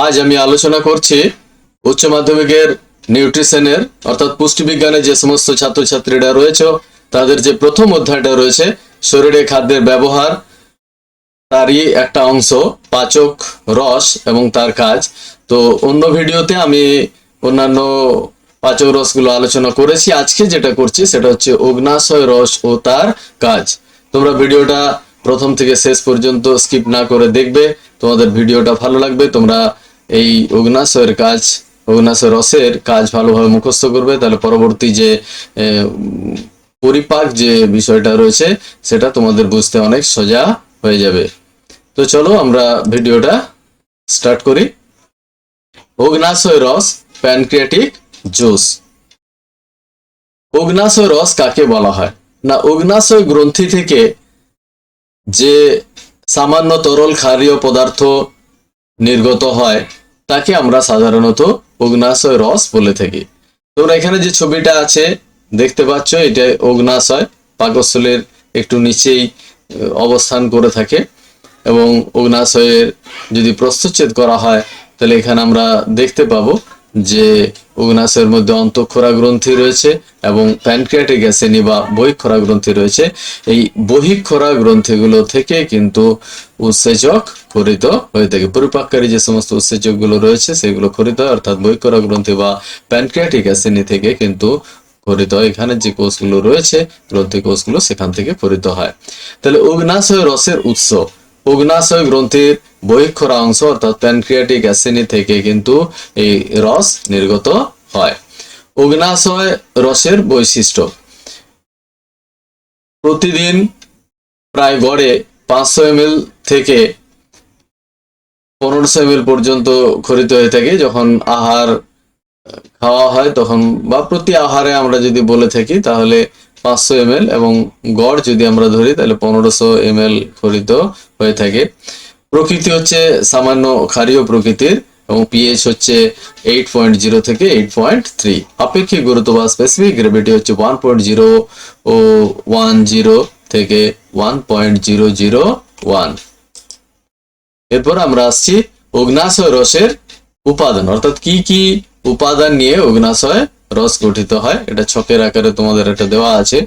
আজ আমি আলোচনা করছি উচ্চ মাধ্যমিকের নিউট্রিশনের অর্থাৎ পুষ্টিবিজ্ঞানে যে সমস্ত ছাত্রছাত্রীরা রয়েছে তাদের যে প্রথম অধ্যায়টা রয়েছে শরীরে খাদ্যের ব্যবহার, তারই একটা অংশ পাচক রস এবং তার কাজ। তো অন্য ভিডিওতে আমি অন্যান্য পাচক রসগুলো আলোচনা করেছি। আজকে যেটা করছি সেটা হচ্ছে অগ্ন্যাশয় রস ও তার কাজ। তোমরা ভিডিওটা প্রথম থেকে শেষ পর্যন্ত স্কিপ না করে দেখবে, তোমাদের ভিডিওটা ভালো লাগবে। তোমরা এই অগ্ন্যাশয়ের কাজ, অগ্ন্যাশয় রসের কাজ ভালোভাবে মুখস্থ করবে, তাহলে পরবর্তী যে পরিপাক যে বিষয়টা রয়েছে সেটা তোমাদের বুঝতে অনেক সোজা হয়ে যাবে। তো চলো আমরা ভিডিওটা স্টার্ট করি। অগ্ন্যাশয় রস, প্যানক্রিয়াটিক জুস। অগ্ন্যাশয় রস কাকে বলা হয় না, অগ্ন্যাশয় গ্রন্থি থেকে যে সামান্য তরল ক্ষারীয় পদার্থ নির্গত হয় তাকে আমরা সাধারণত অগ্ন্যাশয় রস বলে থাকি। তোমরা এখানে যে ছবিটা আছে দেখতে পাচ্ছ, এটা অগ্ন্যাশয় পাকস্থলীর একটু নিচেই অবস্থান করে থাকে এবং অগ্ন্যাশয়ের যদি প্রস্থচ্ছেদ করা হয় তাহলে এখানে আমরা দেখতে পাবো যে অগ্ন্যাশয়ের মধ্যে অন্তঃক্ষরা গ্রন্থি রয়েছে এবং প্যানক্রিয়াটিক অ্যাসেনি বা বহিঃক্ষরা গ্রন্থি রয়েছে। এই বহিঃক্ষরা গ্রন্থিগুলো থেকে কিন্তু উৎসেচক খরিত হয়ে থাকে। পরিপাককারী যে সমস্ত উৎসেচকগুলো রয়েছে সেগুলো খরিত হয়, অর্থাৎ বহিঃক্ষরা গ্রন্থি বা প্যানক্রিয়াটিক অ্যাসেনি থেকে কিন্তু খরিত হয়। এখানে যে কোষগুলো রয়েছে গ্রন্থি কোষগুলো সেখান থেকে খরিত হয়। তাহলে অগ্ন্যাশয় রসের উৎস, অগ্ন্যাশয় গ্রন্থির বহিঃক্ষরা অংশ অর্থাৎ প্যানক্রিয়াটিক অ্যাসেনি থেকে কিন্তু এই রস নির্গত হয়। অগ্ন্যাশয় রসের বৈশিষ্ট্য, প্রতিদিন প্রায় গড়ে 500 ml থেকে 1500 ml পর্যন্ত খরিত হয়ে থাকে। যখন আহার খাওয়া হয় তখন বা প্রতি আহারে আমরা যদি বলে থাকি তাহলে 500 ml এবং গড় যদি আমরা ধরি তাহলে 1500 ml খরিত হয়ে থাকে। প্রকৃতি হচ্ছে সামান্য ক্ষারীয় প্রকৃতির এবং পিএইচ হচ্ছে 8.0 থেকে 8.3। আপেক্ষিক গুরুত্ব বা স্পেসিফিক গ্র্যাভিটি হচ্ছে 1.010 থেকে 1.001। এরপর আমরা আসছি অগ্ন্যাশয় রসের উপাদান, অর্থাৎ কি কি উপাদান নিয়ে অগ্ন্যাশয় রস গঠিত হয়। এটা ছকের আকারে তোমাদের এটা দেওয়া আছে।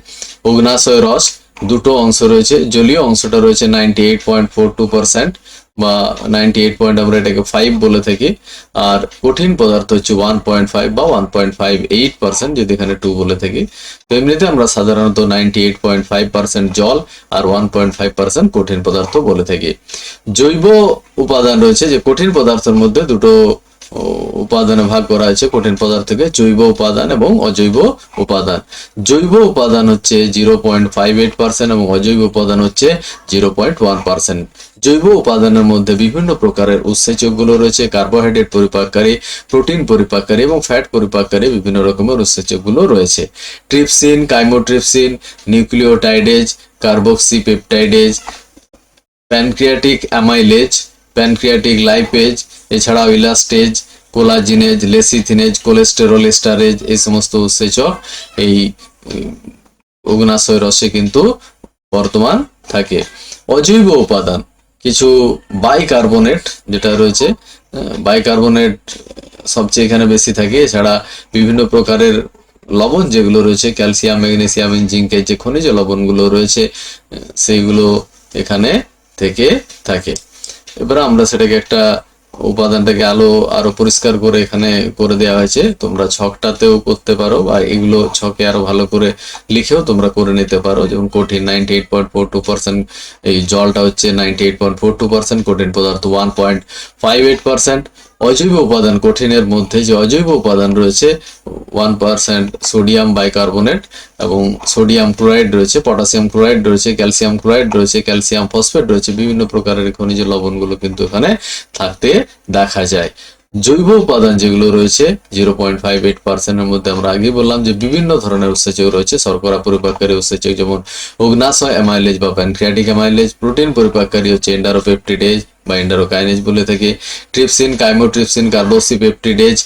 অগ্ন্যাশয় রস দুটো অংশ রয়েছে। জলীয় অংশটা রয়েছে 98.42% বা 98 আমরা এটাকে 5 বলে থাকি, আর কঠিন পদার্থ হচ্ছে 1.5 বা 1.58% যদি এখানে 2 বলে থাকি। তো এমনিতে আমরা সাধারণত 98.5% জল আর 1.5% কঠিন পদার্থ বলে থাকি। জৈব উপাদান রয়েছে, যে কঠিন পদার্থের মধ্যে দুটো উপাদানে ভাগ করা হয়েছে কঠিন পদার্থকে, জৈব উপাদান এবং অজৈব উপাদান। জৈব উপাদান হচ্ছে 0.58% এবং অজৈব উপাদান হচ্ছে 0.1%। জৈব উপাদানের মধ্যে বিভিন্ন প্রকারের উৎসেচকগুলো রয়েছে, কার্বোহাইড্রেট পরিপাককারী, প্রোটিন পরিপাককারী এবং ফ্যাট পরিপাককারী বিভিন্ন রকমের উৎসেচকগুলো রয়েছে। Trypsin, chymotrypsin, nucleotidase, carboxypeptidase, pancreatic amylase, pancreatic lipase, এছাড়াও elastase, collagenase, lecithinase, cholesterol esterase, এই সমস্ত উৎসেচক এই অগ্ন্যাশয় রসে কিন্তু বর্তমান থাকে। অজৈব উপাদান কিছু বাইকার্বনেট যেটা রয়েছে, বাইকার্বনেট সবচেয়ে এখানে বেশি থাকে। এছাড়া বিভিন্ন প্রকারের লবণ যেগুলো রয়েছে, ক্যালসিয়াম, ম্যাগনেসিয়াম, জিঙ্কের যে খনিজ লবণগুলো রয়েছে সেইগুলো এখানে থেকে থাকে। এবার আমরা সেটাকে একটা উপাদানটাকে আরো পরিষ্কার করে এখানে করে দেওয়া হয়েছে। তোমরা ছকটাতেও করতে পারো বা এগুলো ছকে আরো ভালো করে লিখেও তোমরা করে নিতে পারো। যেমন কঠিন 98.42%, এই জলটা হচ্ছে 98.42%, কঠিন পদার্থ 1.58%। অজৈব উপাদান, কঠিনের মধ্যে যে অজৈব উপাদান রয়েছে 1% সোডিয়াম বাইকার্বনেট এবং সোডিয়াম ক্লোরাইড রয়েছে, পটাশিয়াম ক্লোরাইড রয়েছে, ক্যালসিয়াম ক্লোরাইড রয়েছে, ক্যালসিয়াম ফসফেট রয়েছে, বিভিন্ন প্রকারের খনিজ লবণগুলো কিন্তু এখানে থাকতে দেখা যায়। জৈব উপাদান যেগুলো রয়েছে 0.58% এর মধ্যে আমরা আগে বললাম যে বিভিন্ন ধরনের উৎসেচক রয়েছে। শর্করা পরিপাককারী উৎসেচক যেমন অগ্ন্যাশয় অ্যামাইলেজ বা প্যানক্রিয়াটিক অ্যামাইলেজ, প্রোটিন পরিপাককারী হচ্ছে এন্ডারোপেপটিডেজ বা এন্ডারোকাইনেজ বলে থাকে, ট্রিপসিন, কাইমোট্রিপসিন, কার্বক্সিপেপটিডেজ,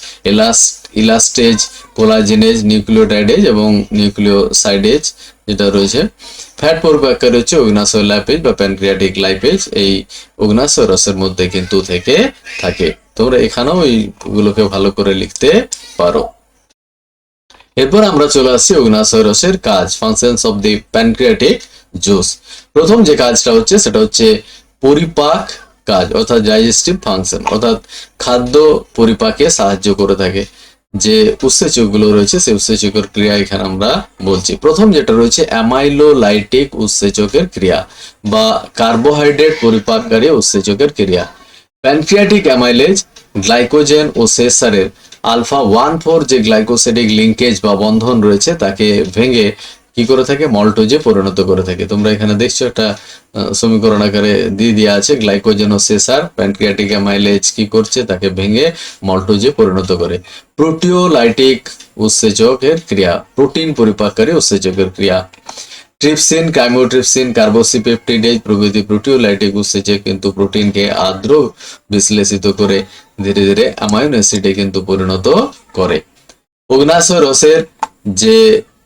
ইলাস্টেজ, কোলাজিনেজ, নিউক্লিওটাইডেজ এবং নিউক্লিওসাইডেজ যেটা রয়েছে। ফ্যাট পরিপাককারী হচ্ছে অগ্ন্যাশয় লাইপেজ বা প্যানক্রিয়াটিক লাইপেজ, এই অগ্ন্যাশয় রসের মধ্যে কিন্তু থেকে থাকে। তোমরা এখানেও এইগুলোকে ভালো করে লিখতে পারো। এরপর আমরা চলে আসছি অগ্ন্যাশয় রসের কাজ, functions of the pancreatic juice. প্রথম যে কাজটা হচ্ছে সেটা হচ্ছে পরিপাক কাজ, অর্থাৎ ডাইজেস্টিভ ফাংশন, অর্থাৎ খাদ্য পরিপাকে সাহায্য করে থাকে। যে উৎসেচকগুলো রয়েছে সেই উৎসেচকের ক্রিয়া এখানে আমরা বলছি। প্রথম যেটা রয়েছে অ্যামাইলোলাইটিক উৎসেচকের ক্রিয়া বা কার্বোহাইড্রেট পরিপাককারী উৎসেচকের ক্রিয়া। প্যানক্রিয়াটিক অ্যামাইলেজ গ্লাইকোজেন ও সেসারের আলফা 1,4 যে গ্লাইকোসিডিক লিঙ্কেজ বা বন্ধন রয়েছে তাকে ভেঙে কি করে থাকে, মল্টোজে পরিণত করে থাকে। তোমরা এখানে দেখছো একটা সমীকরণ আকারে দিয়ে দেওয়া আছে, গ্লাইকোজেন ও সেসার প্যানক্রিয়াটিক অ্যামাইলেজ কি করছে, তাকে ভেঙে মল্টোজে পরিণত করে। প্রোটিওলাইটিক উৎসেচকের ক্রিয়া, প্রোটিন পরিপাককারী উৎসেচকের ক্রিয়া। ট্রিপসিন, কাইমোট্রিপসিন, কার্বোসিপেপটিডেজ প্রভৃতি প্রোটিওলাইটিক উৎসেচক কিন্তু প্রোটিনকে আর্দ্র বিশ্লেষিত করে ধীরে ধীরে অ্যামাইনো অ্যাসিডে কিন্তু পরিণত করে। অগ্ন্যাশয় রসের যে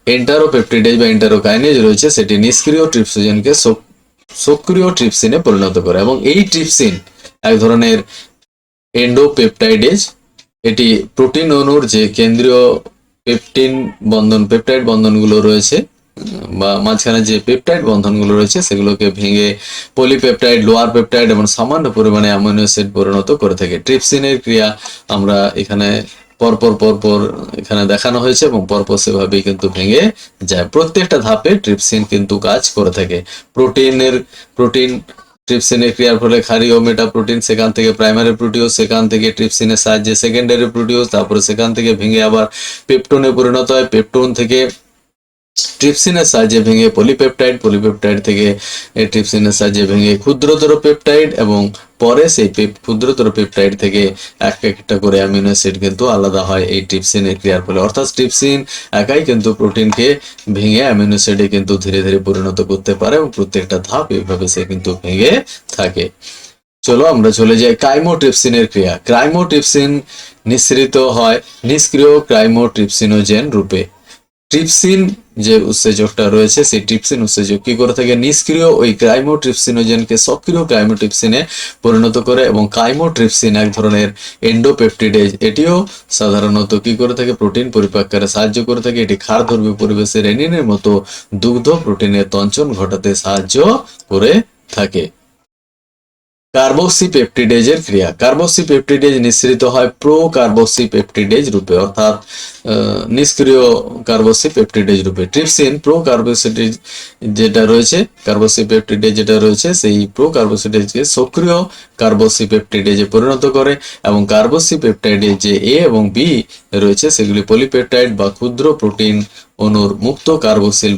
এন্টারোপেপটিডেজ বা এন্টারোকাইনেজ রয়েছে সেটি নিষ্ক্রিয় ট্রিপসিনকে সক্রিয় ট্রিপসিনে পরিণত করে, এবং এই ট্রিপসিন এক ধরনের এন্ডোপেপটাইডেজ। এটি প্রোটিন অণুর যে কেন্দ্রীয় পেপটাইড বন্ধনগুলো রয়েছে বা মাঝখানে যে পেপটাইড বন্ধনগুলো রয়েছে সেগুলোকে ভেঙে পলিপেপটাইড, লোয়ার পেপটাইড এবং সামান্য পরিমাণে অ্যামিনো অ্যাসিড পরিণত করে থাকে। ট্রিপসিনের ক্রিয়া আমরা এখানে পরপর এখানে দেখানো হয়েছে এবং পরপর সেভাবেই কিন্তু ভেঙে যায়। প্রত্যেকটা ধাপে ট্রিপসিন কিন্তু কাজ করে থাকে। প্রোটিন ট্রিপসিনের ক্রিয়ার ফলে ক্ষারীয় মেটা প্রোটিন, সেখান থেকে প্রাইমারি প্রোটিওজ, সেখান থেকে ট্রিপসিনের সাহায্যে সেকেন্ডারি প্রোটিওজ, তারপরে সেখান থেকে ভেঙে আবার পেপটোনে পরিণত হয়। পেপটোন থেকে ট্রিপসিনের সাহায্যে ভেঙে পলিপেপটাইড থেকে ট্রিপসিনের সাহায্যে ভেঙে ক্ষুদ্রতর পেপটাইড, এবং পরে সেই ক্ষুদ্রতর পেপটাইড থেকে একটা করে অ্যামিনো অ্যাসিড কিন্তু আলাদা হয় এই ট্রিপসিনের ক্রিয়ার ফলে। অর্থাৎ ট্রিপসিন একাই কিন্তু প্রোটিনকে ভেঙে অ্যামিনো অ্যাসিডে কিন্তু ধীরে ধীরে পরিণত করতে পারে, এবং প্রত্যেকটা ধাপ এইভাবে সে কিন্তু ভেঙে থাকে। চলো আমরা চলে যাই কাইমোট্রিপসিনের ক্রিয়া। কাইমোট্রিপসিন নিঃসৃত হয় নিষ্ক্রিয় কাইমোট্রিপসিনোজেন রূপে। ট্রিপসিন যে উৎসেচকটা রয়েছে সেই ট্রিপসিন উৎসেচক কি করে থাকে, নিষ্ক্রিয় ওই কাইমোট্রিপসিনোজেনকে সক্রিয় কাইমোট্রিপসিনে পরিণত করে। এবং কাইমোট্রিপসিন এক ধরনের এন্ডোপেপটিডেজ, এটিও সাধারণত কি করে থাকে, প্রোটিন পরিপাককারে সাহায্য করে থাকে। এটি ক্ষারধর্মী পরিবেশে রেনিনের মতো দুগ্ধ প্রোটিনের তঞ্চন ঘটাতে সাহায্য করে থাকে। কার্বক্সিপেপটিডেজের ক্রিয়া। কার্বক্সিপেপটিডেজ নিঃসৃত হয় প্রোকার্বক্সিপেপটিডেজ রূপে, অর্থাৎ নিষ্ক্রিয় কার্বক্সিপেপটিডেজ রূপে। ট্রিপসিন প্রোকার্বক্সিপেপটিডেজ যেটা রয়েছে, কার্বক্সিপেপটিডেজ যেটা রয়েছে সেই প্রোকার্বক্সিপেপটিডেজকে সক্রিয় কার্বক্সিপেপটিডেজে পরিণত করে, এবং কার্বক্সিপেপটাইডে যে এ এবং বি রয়েছে সেগুলি পলিপেপটাইড বা ক্ষুদ্র প্রোটিন অণুর মুক্ত কার্বক্সিল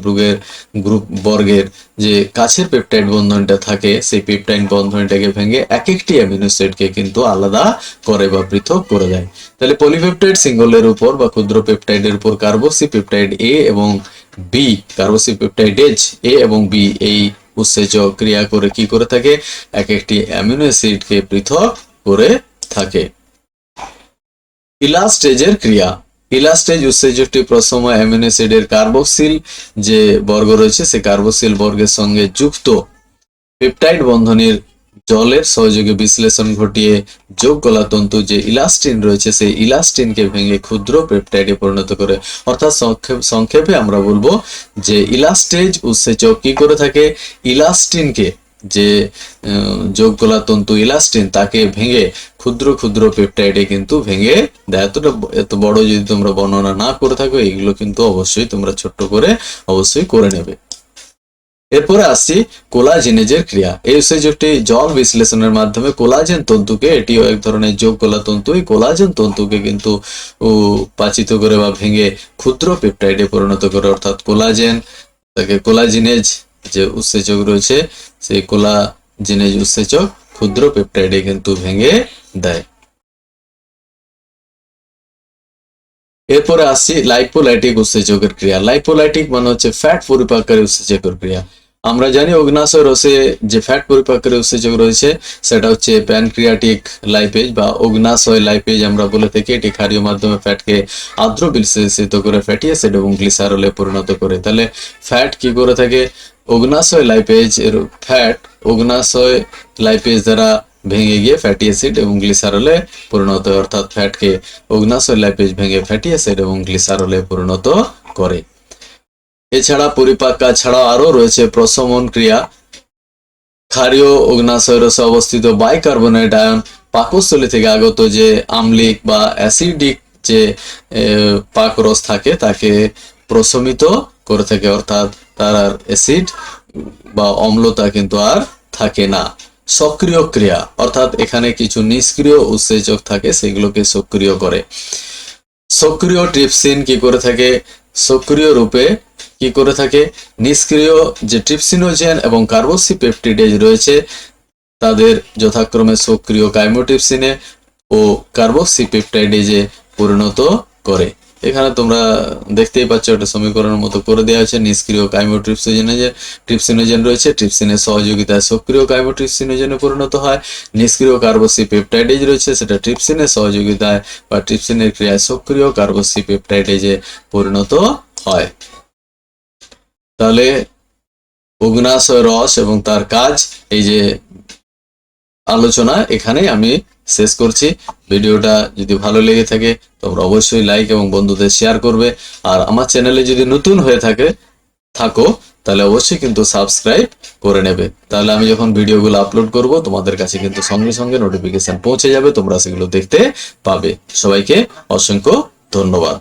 গ্রুপ বর্গের যে কাছের পেপটাইড বন্ধনটা থাকে সেই পেপটাইড বন্ধনটাকে ভেঙে এক একটি অ্যামিনো অ্যাসিডকে কিন্তু আলাদা করে বা পৃথক করে দেয়। তাহলে পলিপেপটাইড সিঙ্গলের উপর বা ক্ষুদ্র পেপটাইডের উপর কার্বক্সিপেপটাইড এ এবং বি, কার্বক্সিপেপটাইডেজ এ এবং বি এই উৎসেচক ক্রিয়া করে কি করে থাকে, এক একটি অ্যামিনো অ্যাসিডকে পৃথক করে থাকে। ইলাস্টেজের ক্রিয়া। ইলাস্টেজ উৎসেচকটি প্রথমে অ্যামিনো অ্যাসিডের কার্বক্সিল যে বর্গ রয়েছে সেই কার্বক্সিল বর্গের সঙ্গে যুক্ত পেপটাইড বন্ধনীর জলের সহযোগে বিশ্লেষণ ঘটিয়ে যোগ গলা তন্তু যে ইলাস্টিন রয়েছে সেই ইলাস্টিনকে ভেঙে ক্ষুদ্র পেপটাইডে পরিণত করে। অর্থাৎ সংক্ষেপে আমরা বলবো যে ইলাস্টেজ উৎসেচক কি করে থাকে, ইলাস্টিনকে যে যোগ গলা তন্তু ইলাস্টিন তাকে ভেঙে ক্ষুদ্র ক্ষুদ্র পেপটাইডে কিন্তু ভেঙে দেয়। এত বড় যদি তোমরা বর্ণনা না করে থাকো এগুলো কিন্তু অবশ্যই তোমরা ছোট্ট করে অবশ্যই করে নেবে। এরপরে আসছি কোলাজেনেজের ক্রিয়া। এই উৎসেচকটি জল বিশ্লেষণের মাধ্যমে কোলাজেন তন্তুকে, এটিও এক ধরনের যোগ গলা তন্তু, এই কোলাজেন তন্তুকে কিন্তু পাচিত করে বা ভেঙে ক্ষুদ্র পেপটাইডে পরিণত করে। অর্থাৎ কোলাজেন তাকে কোলাজিনেজ যে উৎসেচক রয়েছে সেই কোলাজিনেজ উৎসেচক ক্ষুদ্র পেপটাইডে কিন্তু ভেঙে দেয়। এরপরে আসছি লাইপোলাইটিক উৎসেচকের ক্রিয়া। লাইপোলাইটিক মানে হচ্ছে ফ্যাট পরিপাককারী উৎসেচকের ক্রিয়া। আমরা জানি অগ্ন্যাশয় রসে যে ফ্যাট পরিপাককারী উৎসেচক রয়েছে সেটা হচ্ছে প্যানক্রিয়াটিক লাইপেজ বা অগ্ন্যাশয় লাইপেজ আমরা বলে থাকি। এটি ক্ষারীয় মাধ্যমে ফ্যাটকে আর্দ্র বিশ্লেষিত করে ফ্যাটি অ্যাসিড এবং গ্লিসারলে পরিণত করে। তাহলে ফ্যাট কি করে থাকে, অগ্ন্যাশয় লাইপেজ এর ফ্যাট অগ্ন্যাশয় লাইপেজ দ্বারা ভেঙে গিয়ে ফ্যাটি অ্যাসিড এবং গ্লিসারলে পরিণত হয়, অর্থাৎ ফ্যাটকে অগ্ন্যাশয় লাইপেজ ভেঙে ফ্যাটি অ্যাসিড এবং গ্লিসারলে পরিণত করে। এছাড়া পরিপাক কাজ ছাড়াও আরো রয়েছে প্রশমন ক্রিয়া। ক্ষারীয় অগ্ন্যাশয় রসে অবস্থিত বাইকার্বনেট আয়ন পাকস্থলী থেকে আগত যে আম্লিক বা অ্যাসিডিক যে পাকরস থাকে তাকে প্রশমিত করে থাকে, অর্থাৎ তার আর অ্যাসিড বা অম্লতা কিন্তু আর থাকে না। সক্রিয় ক্রিয়া, অর্থাৎ এখানে কিছু নিষ্ক্রিয় উৎসেচক থাকে, সেগুলোকে সক্রিয় করে। সক্রিয় ট্রিপসিন কি করে থাকে? সক্রিয় রূপে কি করে থাকে? নিষ্ক্রিয় যে ট্রিপসিনোজেন এবং কার্বক্সিপেপটিডেজ রয়েছে তাদের যথাক্রমে সক্রিয় কাইমোট্রিপসিনে ও কার্বক্সিপেপটাইডেজে পরিণত করে। এখানে তোমরা দেখতেই পাচ্ছ একটা সমীকরণের মতো করে দেওয়া হয়েছে। নিষ্ক্রিয় ট্রিপসিনোজেন রয়েছে, ট্রিপসিনের সহযোগিতায় সক্রিয় কাইমোট্রিপসিনোজেনে পরিণত হয়। নিষ্ক্রিয় কার্বক্সিপেপটাইডেজ রয়েছে, সেটা ট্রিপসিনের সহযোগিতায় বা ট্রিপসিনের ক্রিয়ায় সক্রিয় কার্বক্সিপেপটাইডেজে পরিণত হয়। তাহলে অগ্ন্যাশয় রস এবং তার কাজ এই যে আলোচনা এখানেই আমি শেষ করছি। ভিডিওটা যদি ভালো লেগে থাকে তোমরা অবশ্যই লাইক এবং বন্ধুদের শেয়ার করবে। আর আমার চ্যানেলে যদি নতুন হয়ে থাকো তাহলে অবশ্যই কিন্তু সাবস্ক্রাইব করে নেবে, তাহলে আমি যখন ভিডিওগুলো আপলোড করব তোমাদের কাছে কিন্তু সঙ্গে সঙ্গে নোটিফিকেশন পৌঁছে যাবে, তোমরা সেগুলো দেখতে পাবে। সবাইকে অসংখ্য ধন্যবাদ।